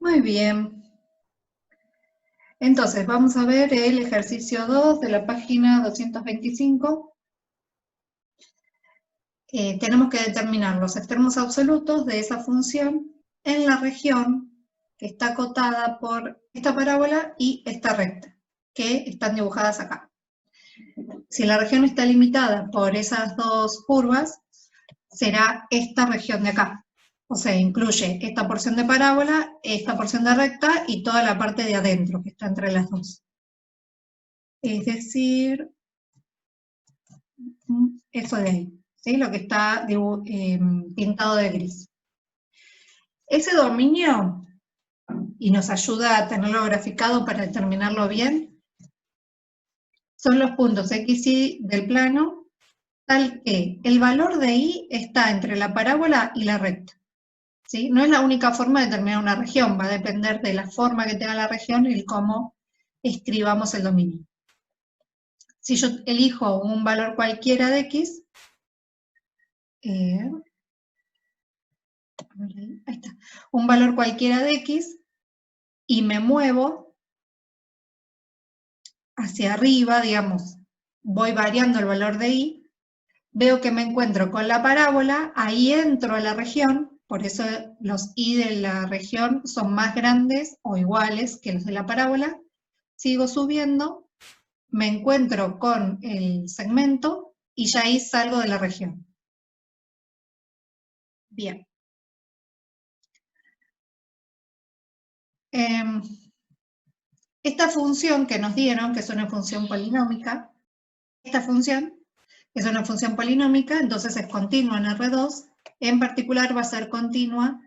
Muy bien. Entonces, vamos a ver el ejercicio 2 de la página 225. Tenemos que determinar los extremos absolutos de esa función en la región que está acotada por esta parábola y esta recta, que están dibujadas acá. Si la región está limitada por esas dos curvas, será esta región de acá. O sea, incluye esta porción de parábola, esta porción de recta y toda la parte de adentro que está entre las dos. Es decir, eso de ahí, ¿sí? Lo que está pintado de gris. Ese dominio, y nos ayuda a tenerlo graficado para determinarlo bien, son los puntos X y del plano, tal que el valor de I está entre la parábola y la recta. ¿Sí? No es la única forma de determinar una región, va a depender de la forma que tenga la región y cómo escribamos el dominio. Si yo elijo un valor cualquiera de X, ahí está, un valor cualquiera de X, y me muevo hacia arriba, digamos, voy variando el valor de I, veo que me encuentro con la parábola, ahí entro a la región, por eso los I de la región son más grandes o iguales que los de la parábola, sigo subiendo, me encuentro con el segmento y ya ahí salgo de la región. Bien. Esta función que nos dieron, que es una función polinómica, esta función es una función polinómica, entonces es continua en R2, en particular va a ser continua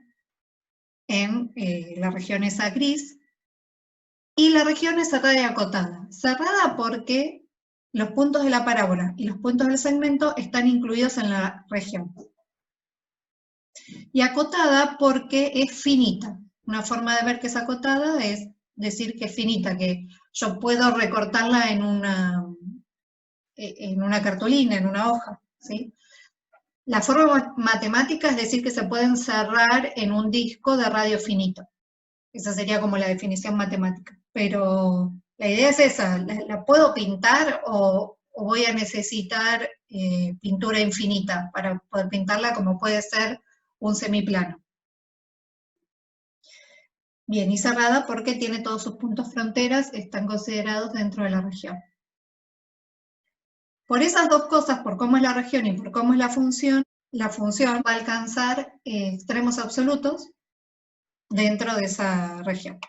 en la región esa gris, y la región es cerrada y acotada. Cerrada porque los puntos de la parábola y los puntos del segmento están incluidos en la región. Y acotada porque es finita. Una forma de ver que es acotada es decir que es finita, que yo puedo recortarla en una cartulina, en una hoja, ¿sí? La forma matemática es decir que se pueden cerrar en un disco de radio finito. Esa sería como la definición matemática. Pero la idea es esa, ¿la puedo pintar o voy a necesitar pintura infinita para poder pintarla como puede ser un semiplano? Bien, y cerrada porque tiene todos sus puntos fronteras, están considerados dentro de la región. Por esas dos cosas, por cómo es la región y por cómo es la función va a alcanzar extremos absolutos dentro de esa región.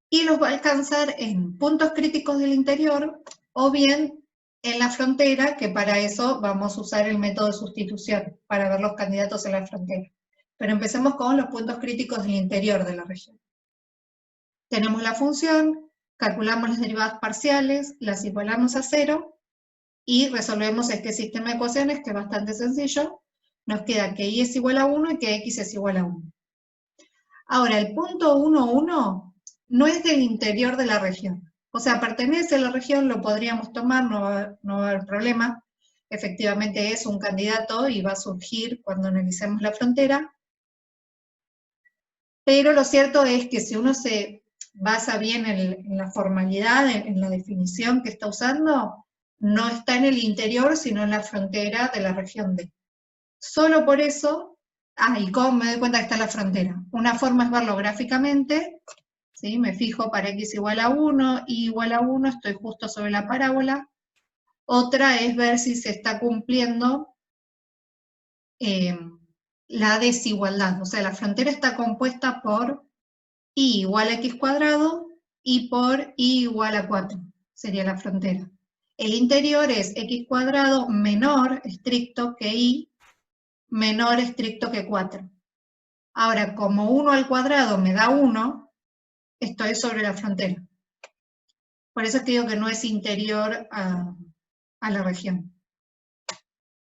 Y los va a alcanzar en puntos críticos del interior o bien en la frontera, que para eso vamos a usar el método de sustitución, para ver los candidatos en la frontera. Pero empecemos con los puntos críticos del interior de la región. Tenemos la función, calculamos las derivadas parciales, las igualamos a 0 y resolvemos este sistema de ecuaciones que es bastante sencillo. Nos queda que y es igual a 1 y que x es igual a 1. Ahora, el punto 1, 1 no es del interior de la región. O sea, pertenece a la región, lo podríamos tomar, no va a haber problema. Efectivamente es un candidato y va a surgir cuando analicemos la frontera. Pero lo cierto es que si uno se basa bien en la formalidad, en la definición que está usando, no está en el interior, sino en la frontera de la región D. Solo por eso, y cómo me doy cuenta que está en la frontera. Una forma es verlo gráficamente, ¿sí? Me fijo para x igual a 1, y igual a 1, estoy justo sobre la parábola. Otra es ver si se está cumpliendo la desigualdad, o sea, la frontera está compuesta por y igual a x cuadrado y por y igual a 4, sería la frontera. El interior es x cuadrado menor estricto que y menor estricto que 4. Ahora, como 1 al cuadrado me da 1, estoy sobre la frontera. Por eso es que digo que no es interior a la región.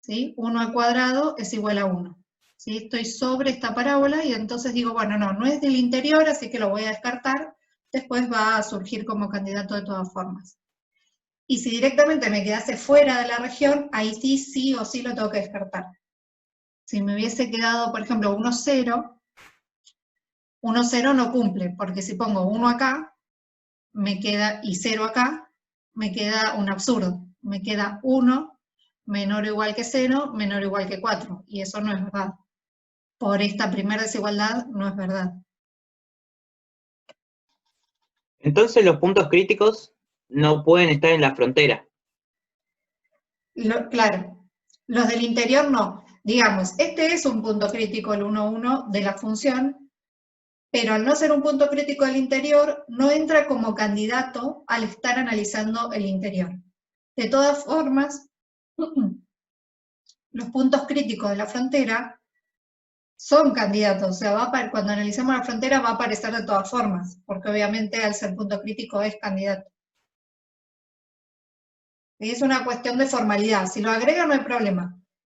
¿Sí? 1 al cuadrado es igual a 1. ¿Sí? Estoy sobre esta parábola y entonces digo, bueno, no es del interior, así que lo voy a descartar. Después va a surgir como candidato de todas formas. Y si directamente me quedase fuera de la región, ahí sí o sí lo tengo que descartar. Si me hubiese quedado, por ejemplo, 1, 0, 1, 0 no cumple, porque si pongo 1 acá, me queda, y 0 acá, me queda un absurdo. Me queda 1 menor o igual que 0, menor o igual que 4, y eso no es verdad. Por esta primera desigualdad no es verdad. Entonces los puntos críticos no pueden estar en la frontera. Claro, los del interior no. Digamos, este es un punto crítico, el 1, 1 de la función, pero al no ser un punto crítico del interior, no entra como candidato al estar analizando el interior. De todas formas, los puntos críticos de la frontera son candidatos, o sea, cuando analicemos la frontera va a aparecer de todas formas, porque obviamente al ser punto crítico es candidato. Es una cuestión de formalidad, si lo agrega no hay problema.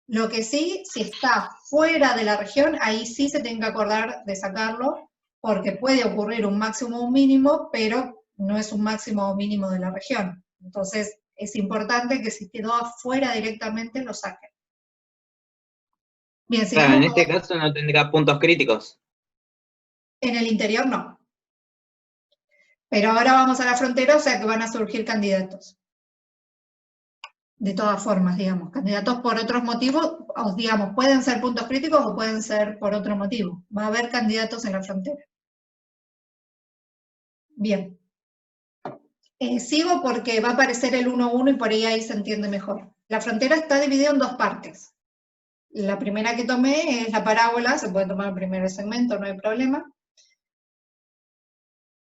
Lo que sí, si está fuera de la región, ahí sí se tiene que acordar de sacarlo, porque puede ocurrir un máximo o un mínimo, pero no es un máximo o mínimo de la región. Entonces, es importante que si quedó afuera directamente lo saquen. Bien, Claro, sigamos. en este caso no tendrá puntos críticos. En el interior no. Pero ahora vamos a la frontera, o sea que van a surgir candidatos. De todas formas, digamos, candidatos por otros motivos, o digamos, pueden ser puntos críticos o pueden ser por otro motivo. Va a haber candidatos en la frontera. Bien. Sigo porque va a aparecer el 1, 1 y por ahí se entiende mejor. La frontera está dividida en dos partes. La primera que tomé es la parábola, se puede tomar el primer segmento, no hay problema.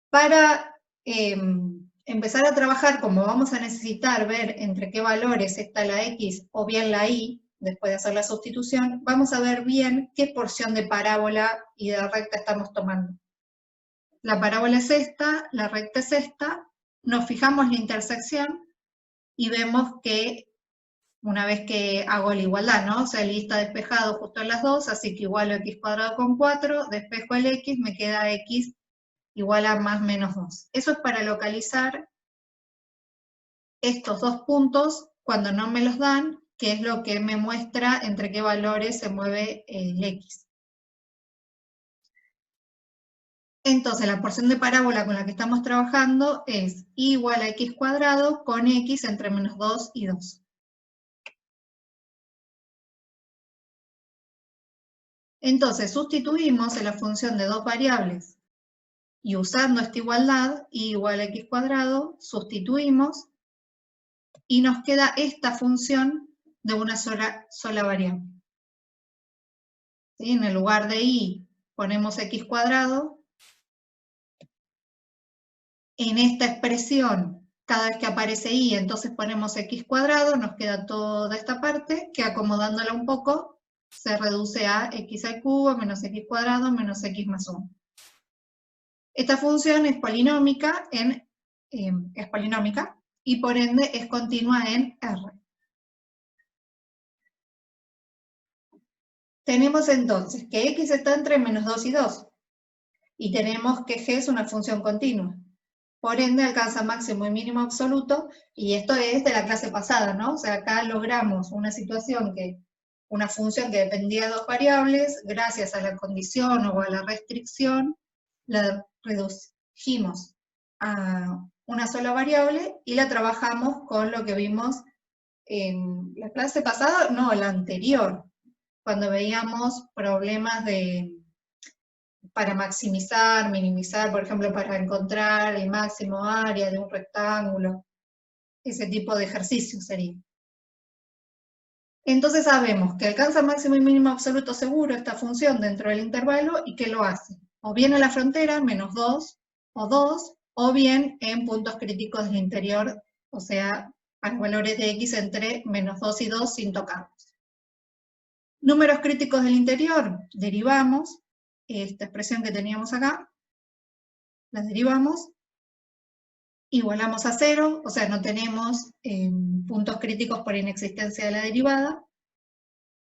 Para empezar a trabajar, como vamos a necesitar ver entre qué valores está la X o bien la Y, después de hacer la sustitución, vamos a ver bien qué porción de parábola y de recta estamos tomando. La parábola es esta, la recta es esta, nos fijamos la intersección y vemos que una vez que hago la igualdad, ¿no? O sea, el Y está despejado justo en las dos, así que igualo X cuadrado con 4, despejo el X, me queda X igual a más menos 2. Eso es para localizar estos dos puntos cuando no me los dan, que es lo que me muestra entre qué valores se mueve el X. Entonces, la porción de parábola con la que estamos trabajando es y igual a X cuadrado con X entre menos 2 y 2. Entonces, sustituimos en la función de dos variables y usando esta igualdad, y igual a X cuadrado, sustituimos y nos queda esta función de una sola variable. ¿Sí? En el lugar de y ponemos X cuadrado. En esta expresión, cada vez que aparece y, entonces ponemos X cuadrado, nos queda toda esta parte, que acomodándola un poco, se reduce a X al cubo menos X cuadrado menos X más 1. Esta función es polinómica y por ende es continua en R. Tenemos entonces que X está entre menos 2 y 2, y tenemos que G es una función continua. Por ende alcanza máximo y mínimo absoluto, y esto es de la clase pasada, ¿no? O sea, acá logramos una situación una función que dependía de dos variables, gracias a la condición o a la restricción, la redujimos a una sola variable y la trabajamos con lo que vimos en la clase pasada, no, la anterior, cuando veíamos problemas para maximizar, minimizar, por ejemplo, para encontrar el máximo área de un rectángulo, ese tipo de ejercicio sería. Entonces sabemos que alcanza máximo y mínimo absoluto seguro esta función dentro del intervalo y que lo hace o bien en la frontera, menos 2 o 2, o bien en puntos críticos del interior, o sea, a los valores de X entre menos 2 y 2 sin tocarlos. Números críticos del interior, derivamos esta expresión que teníamos acá, la derivamos, igualamos a 0, o sea, no tenemos puntos críticos por inexistencia de la derivada.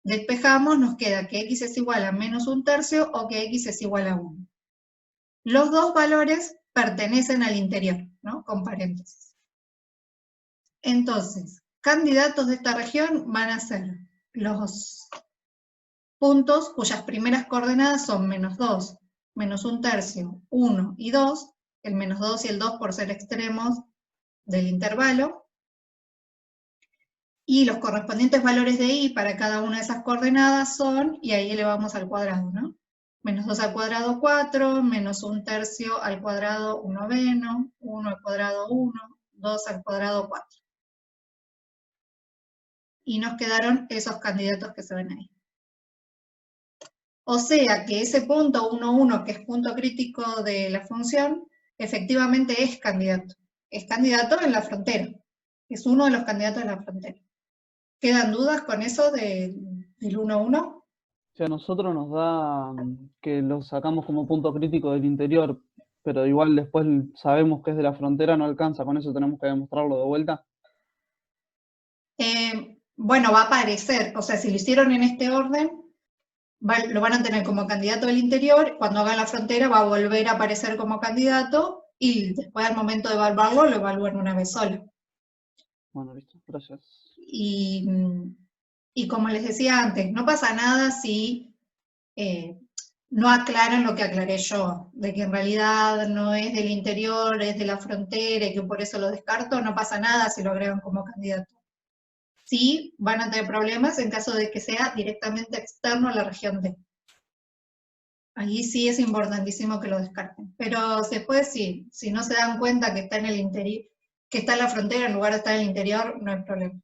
Despejamos, nos queda que X es igual a menos 1/3 o que X es igual a 1. Los dos valores pertenecen al interior, ¿no? Con paréntesis. Entonces, candidatos de esta región van a ser los puntos cuyas primeras coordenadas son menos 2 menos 1/3, 1 y 2, el menos 2 y el 2 por ser extremos del intervalo, y los correspondientes valores de i para cada una de esas coordenadas son, y ahí elevamos al cuadrado, ¿no? Menos 2 al cuadrado 4, menos 1/3 al cuadrado 1/9, 1 al cuadrado 1, 2 al cuadrado 4. Y nos quedaron esos candidatos que se ven ahí. O sea que ese punto 1, 1, que es punto crítico de la función, efectivamente es candidato. Es candidato en la frontera. Es uno de los candidatos de la frontera. ¿Quedan dudas con eso del 1, 1? Si a nosotros nos da que lo sacamos como punto crítico del interior, pero igual después sabemos que es de la frontera, no alcanza, con eso tenemos que demostrarlo de vuelta. Bueno, va a aparecer, o sea, si lo hicieron en este orden, lo van a tener como candidato del interior, cuando hagan la frontera va a volver a aparecer como candidato, y después al momento de evaluarlo, lo evalúan una vez sola. Bueno, listo, gracias. Y como les decía antes, no pasa nada si no aclaran lo que aclaré yo, de que en realidad no es del interior, es de la frontera y que por eso lo descarto, no pasa nada si lo agregan como candidato. Sí van a tener problemas en caso de que sea directamente externo a la región D. Allí sí es importantísimo que lo descarten. Pero después sí, si no se dan cuenta que está en el interior, que está en la frontera en lugar de estar en el interior, no hay problema.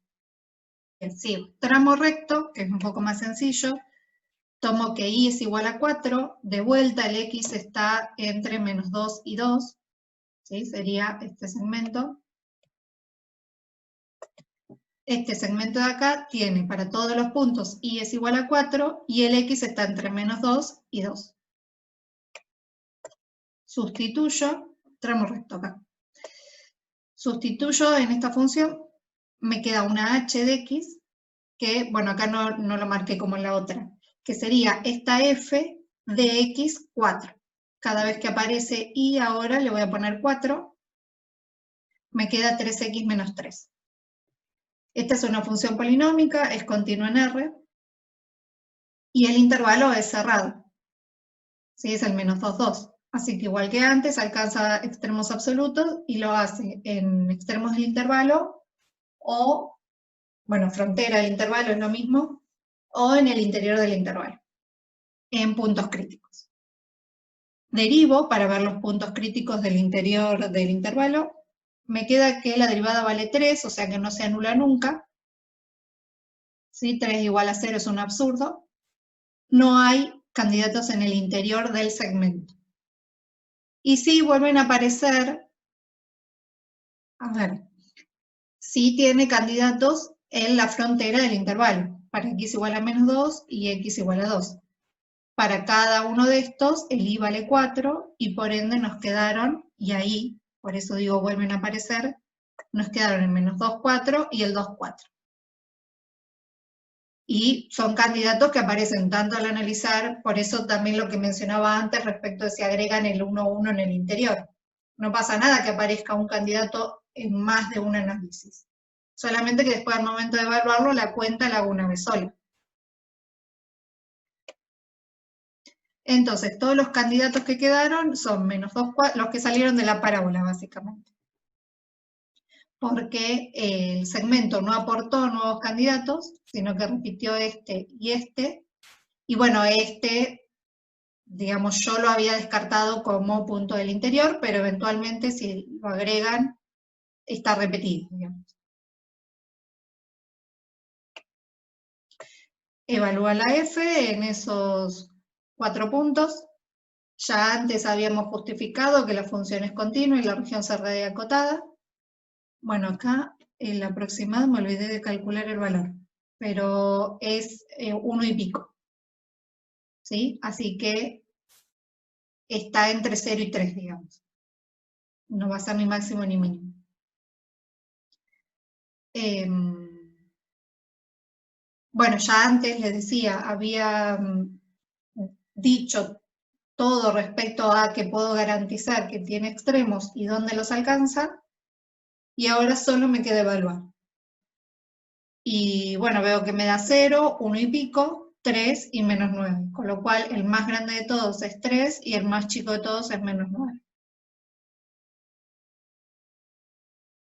Sí, tramo recto, que es un poco más sencillo, tomo que i es igual a 4, de vuelta el x está entre menos 2 y 2, ¿sí? Sería este segmento. Este segmento de acá tiene para todos los puntos i es igual a 4 y el x está entre menos 2 y 2. Sustituyo, tramo recto acá. Sustituyo en esta función, me queda una h de x, que, bueno, acá no lo marqué como en la otra, que sería esta f de x 4. Cada vez que aparece y ahora le voy a poner 4, me queda 3x menos 3. Esta es una función polinómica, es continua en R, y el intervalo es cerrado. ¿Sí? Es el menos 2, 2. Así que igual que antes, alcanza extremos absolutos y lo hace en extremos del intervalo o, bueno, frontera del intervalo es lo mismo, o en el interior del intervalo, en puntos críticos. Derivo para ver los puntos críticos del interior del intervalo. Me queda que la derivada vale 3, o sea que no se anula nunca. ¿Sí? 3 igual a 0 es un absurdo. No hay candidatos en el interior del segmento. Y sí vuelven a aparecer, a ver, sí tiene candidatos en la frontera del intervalo, para x igual a menos 2 y x igual a 2. Para cada uno de estos, el i vale 4, y por ende nos quedaron, y ahí, por eso digo vuelven a aparecer, nos quedaron el menos 2, 4 y el 2, 4. Y son candidatos que aparecen tanto al analizar, por eso también lo que mencionaba antes respecto de si agregan el 1, 1 en el interior. No pasa nada que aparezca un candidato en más de un análisis. Solamente que después al momento de evaluarlo, la cuenta la hago una vez sola. Entonces, todos los candidatos que quedaron son menos 2, 4, los que salieron de la parábola, básicamente. Porque el segmento no aportó nuevos candidatos, sino que repitió este y este. Y bueno, este, digamos, yo lo había descartado como punto del interior, pero eventualmente si lo agregan, está repetido, digamos. Evalúa la f en esos 4 puntos. Ya antes habíamos justificado que la función es continua y la región se radia acotada. Bueno, acá el aproximado me olvidé de calcular el valor, pero es 1 y pico. ¿Sí? Así que está entre 0 y 3, digamos. No va a ser ni máximo ni mínimo. Bueno, ya antes les decía, había dicho todo respecto a que puedo garantizar que tiene extremos y dónde los alcanza, y ahora solo me queda evaluar. Y bueno, veo que me da 0, 1 y pico, 3 y menos 9, con lo cual el más grande de todos es 3 y el más chico de todos es menos 9.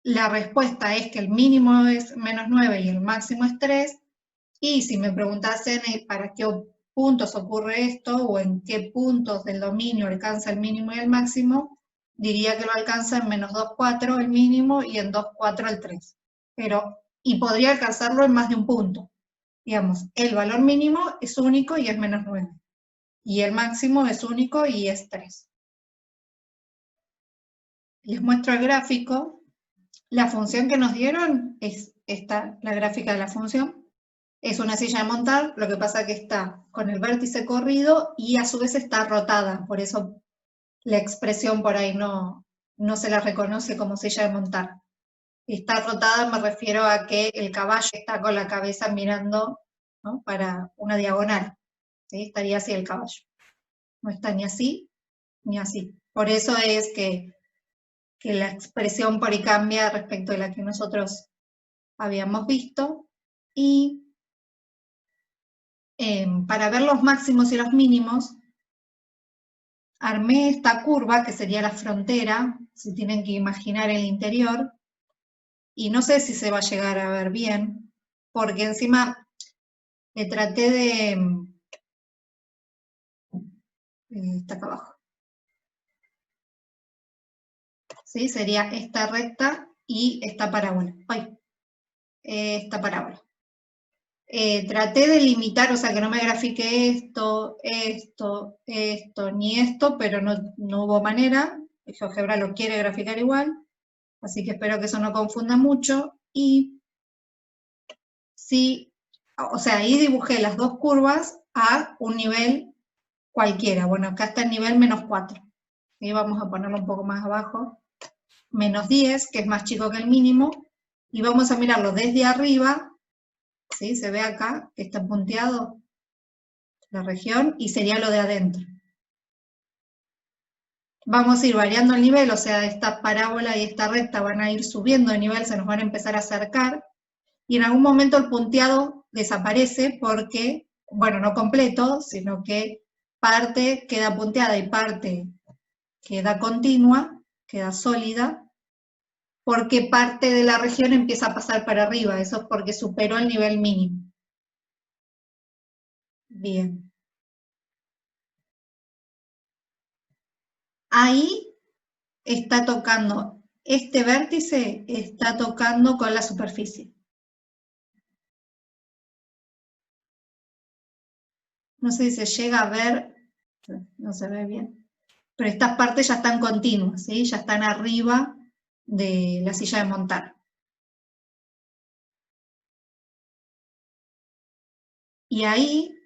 La respuesta es que el mínimo es menos 9 y el máximo es 3, y si me preguntasen para qué puntos ocurre esto, o en qué puntos del dominio alcanza el mínimo y el máximo, diría que lo alcanza en menos 2, 4 el mínimo y en 2, 4 el 3. Y podría alcanzarlo en más de un punto. Digamos, el valor mínimo es único y es menos 9. Y el máximo es único y es 3. Les muestro el gráfico. La función que nos dieron es esta, la gráfica de la función. Es una silla de montar, lo que pasa que está con el vértice corrido y a su vez está rotada, por eso la expresión por ahí no se la reconoce como silla de montar. Está rotada, me refiero a que el caballo está con la cabeza mirando, ¿no?, para una diagonal, ¿sí? Estaría así el caballo. No está ni así ni así. Por eso es que la expresión por ahí cambia respecto a la que nosotros habíamos visto. Y para ver los máximos y los mínimos, armé esta curva, que sería la frontera, si tienen que imaginar el interior, y no sé si se va a llegar a ver bien, porque encima le traté de... está acá abajo. ¿Sí? Sería esta recta y esta parábola. ¡Ay! Esta parábola. Traté de limitar, o sea, que no me grafique esto, ni esto, pero no hubo manera. El GeoGebra lo quiere graficar igual, así que espero que eso no confunda mucho. Y sí, o sea, ahí dibujé las dos curvas a un nivel cualquiera. Bueno, acá está el nivel menos 4. ¿Sí? Vamos a ponerlo un poco más abajo. Menos 10, que es más chico que el mínimo, y vamos a mirarlo desde arriba. ¿Sí? Se ve acá que está punteado la región, y sería lo de adentro. Vamos a ir variando el nivel, o sea, esta parábola y esta recta van a ir subiendo de nivel, se nos van a empezar a acercar, y en algún momento el punteado desaparece porque, bueno, no completo, sino que parte queda punteada y parte queda continua, queda sólida, porque parte de la región empieza a pasar para arriba, eso es porque superó el nivel mínimo. Bien. Ahí está tocando, este vértice está tocando con la superficie. No sé si se llega a ver, no se ve bien, pero estas partes ya están continuas, ¿sí? Ya están arriba de la silla de montar. Y ahí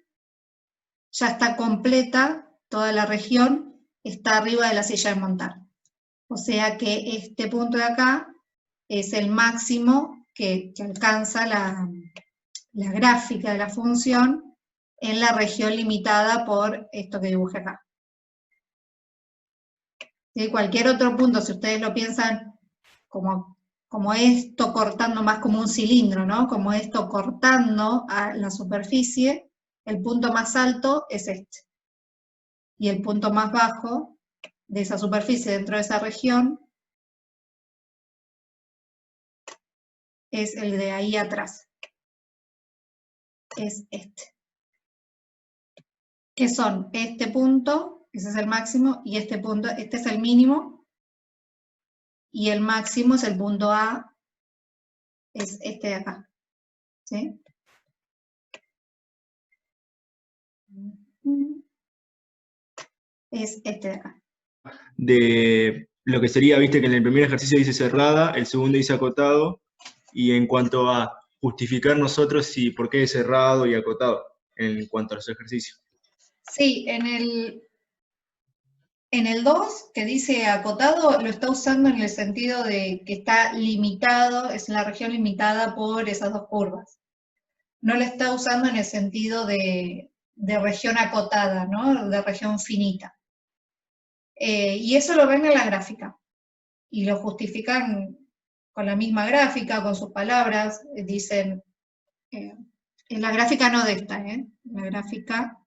ya está completa, toda la región está arriba de la silla de montar. O sea que este punto de acá es el máximo que alcanza la gráfica de la función en la región limitada por esto que dibujé acá. ¿Sí? Cualquier otro punto, si ustedes lo piensan como esto cortando más como un cilindro, ¿no? Como esto cortando a la superficie, el punto más alto es este. Y el punto más bajo de esa superficie dentro de esa región es el de ahí atrás. Es este. Que son este punto, ese es el máximo, y este punto, este es el mínimo, y el máximo es el punto A, es este de acá. ¿Sí? Es este de acá. De lo que sería, viste que en el primer ejercicio dice cerrada, el segundo dice acotado, y en cuanto a justificar nosotros si por qué es cerrado y acotado, en cuanto a los ejercicios. Sí, en el 2, que dice acotado, lo está usando en el sentido de que está limitado, es la región limitada por esas dos curvas. No lo está usando en el sentido de región acotada, ¿no? De región finita. Y eso lo ven en la gráfica. Y lo justifican con la misma gráfica, con sus palabras, dicen, En la gráfica no de esta, ¿eh? La gráfica,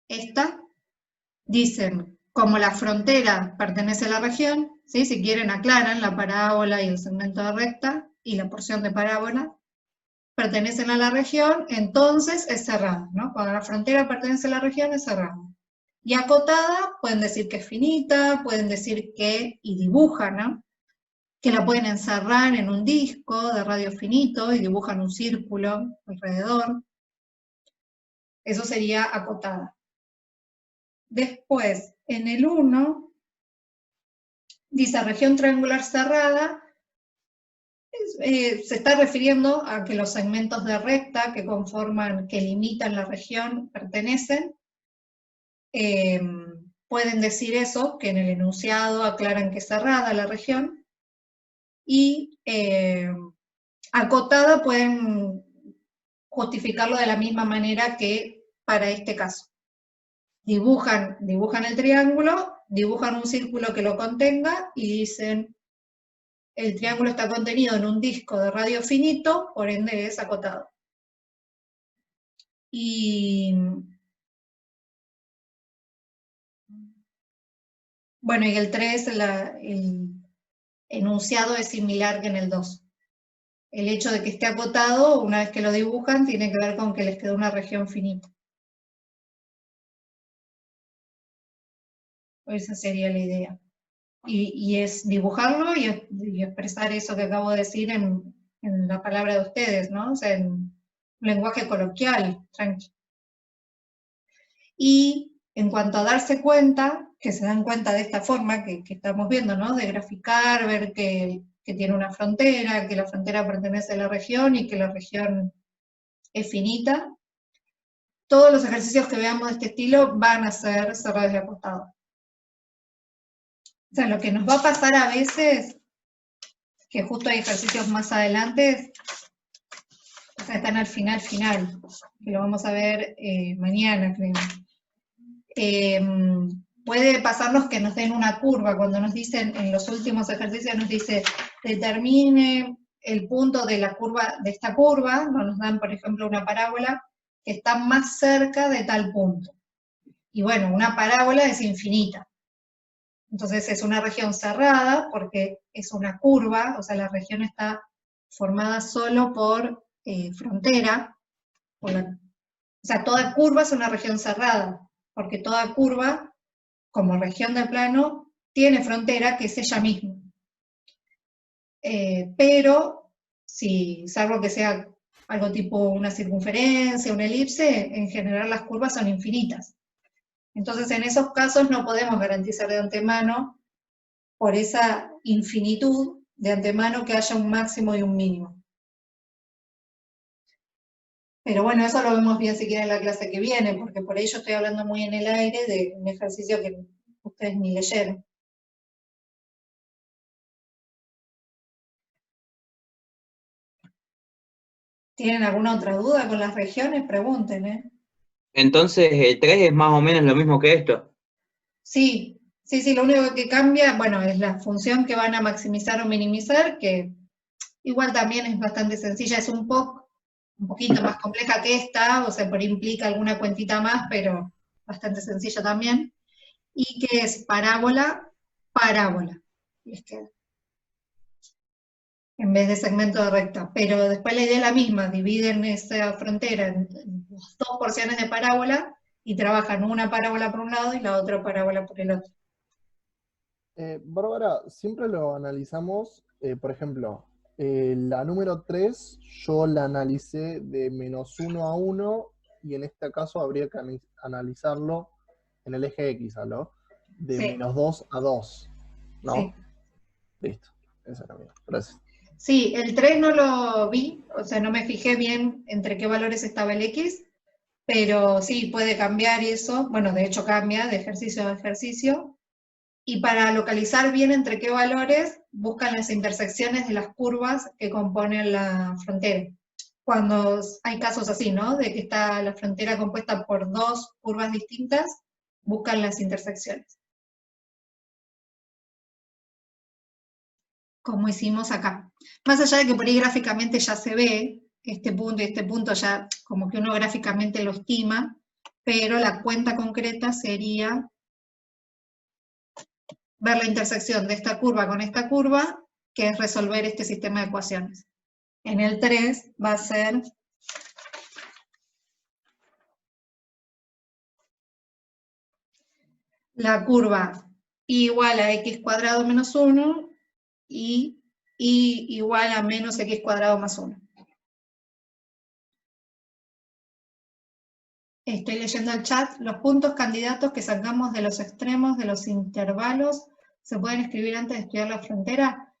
esta, dicen, como la frontera pertenece a la región, ¿sí? Si quieren aclaran la parábola y el segmento de recta y la porción de parábola, pertenecen a la región, entonces es cerrada, ¿no? Cuando la frontera pertenece a la región es cerrada. Y acotada, pueden decir que es finita, pueden decir que, y dibujan, ¿no? Que la pueden encerrar en un disco de radio finito y dibujan un círculo alrededor. Eso sería acotada. Después, en el 1, dice región triangular cerrada, se está refiriendo a que los segmentos de recta que conforman, que limitan la región, pertenecen. Pueden decir eso, que en el enunciado aclaran que es cerrada la región, y acotada pueden justificarlo de la misma manera que para este caso. Dibujan el triángulo, dibujan un círculo que lo contenga y dicen, el triángulo está contenido en un disco de radio finito, por ende es acotado. Y bueno, y el 3, el enunciado es similar que en el 2. El hecho de que esté acotado, una vez que lo dibujan, tiene que ver con que les quedó una región finita. Esa sería la idea. Y es dibujarlo y expresar eso que acabo de decir en la palabra de ustedes, ¿no? O sea, en un lenguaje coloquial, tranqui. Y en cuanto a darse cuenta, que se dan cuenta de esta forma que estamos viendo, ¿no? De graficar, ver que tiene una frontera, que la frontera pertenece a la región y que la región es finita. Todos los ejercicios que veamos de este estilo van a ser cerrados y acotados. O sea, lo que nos va a pasar a veces, que justo hay ejercicios más adelante, o sea, están al final, que lo vamos a ver mañana, creo. Puede pasarnos que nos den una curva, cuando nos dicen, en los últimos ejercicios nos dice, determine el punto de la curva, de esta curva, no nos dan, por ejemplo, una parábola que está más cerca de tal punto. Y bueno, una parábola es infinita. Entonces es una región cerrada porque es una curva, o sea, la región está formada solo por frontera. O sea, toda curva es una región cerrada, porque toda curva, como región de plano, tiene frontera que es ella misma. Pero, si, salvo que sea algo tipo una circunferencia, una elipse, en general las curvas son infinitas. Entonces, en esos casos no podemos garantizar de antemano, por esa infinitud de antemano, que haya un máximo y un mínimo. Pero bueno, eso lo vemos bien si quieren en la clase que viene, porque por ahí yo estoy hablando muy en el aire de un ejercicio que ustedes ni leyeron. ¿Tienen alguna otra duda con las regiones? Pregunten, ¿eh? Entonces, el 3 es más o menos lo mismo que esto. Sí, lo único que cambia, bueno, es la función que van a maximizar o minimizar, que igual también es bastante sencilla, es un poquito más compleja que esta, o sea, por ahí implica alguna cuentita más, pero bastante sencilla también, y que es parábola, parábola, les queda, en vez de segmento de recta. Pero después la idea es la misma, dividen esa frontera en dos porciones de parábola, y trabajan una parábola por un lado y la otra parábola por el otro. Bárbara, siempre lo analizamos, por ejemplo, la número 3 yo la analicé de -1 a 1, y en este caso habría que analizarlo en el eje X, ¿no? De Sí. -2 a 2, ¿no? Sí. Listo, esa era mía. Gracias. Sí, el 3 no lo vi, o sea, no me fijé bien entre qué valores estaba el X, pero sí, puede cambiar eso, bueno, de hecho cambia de ejercicio a ejercicio, y para localizar bien entre qué valores, buscan las intersecciones de las curvas que componen la frontera. Cuando hay casos así, ¿no? De que está la frontera compuesta por dos curvas distintas, buscan las intersecciones. como hicimos acá. Más allá de que por ahí gráficamente ya se ve, este punto y este punto ya como que uno gráficamente lo estima, pero la cuenta concreta sería ver la intersección de esta curva con esta curva, que es resolver este sistema de ecuaciones. En el 3 va a ser la curva y igual a x cuadrado menos 1 y y igual a menos x cuadrado más 1. Estoy leyendo el chat. Los puntos candidatos que sacamos de los extremos de los intervalos se pueden escribir antes de estudiar la frontera.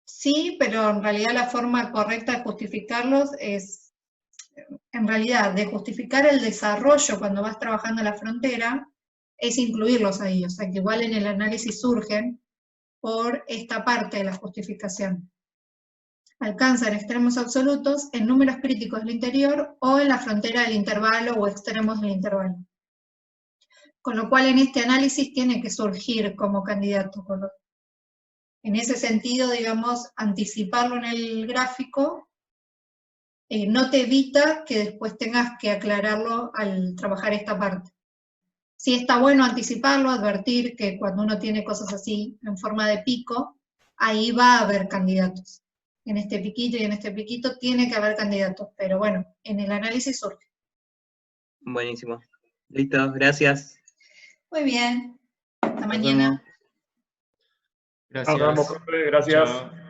Sí, pero en realidad la forma correcta de justificarlos es, en realidad, de justificar el desarrollo cuando vas trabajando la frontera, es incluirlos ahí. O sea, que igual en el análisis surgen por esta parte de la justificación. Alcanzan extremos absolutos en números críticos del interior o en la frontera del intervalo o extremos del intervalo. Con lo cual en este análisis tiene que surgir como candidato. En ese sentido, digamos, anticiparlo en el gráfico no te evita que después tengas que aclararlo al trabajar esta parte. Sí está bueno anticiparlo, advertir que cuando uno tiene cosas así en forma de pico, ahí va a haber candidatos. En este piquito y en este piquito tiene que haber candidatos, pero bueno, en el análisis surge. Buenísimo. Listo, gracias. Muy bien, hasta Nos mañana. vemos. Gracias. Nos vemos, profe, gracias. Chao.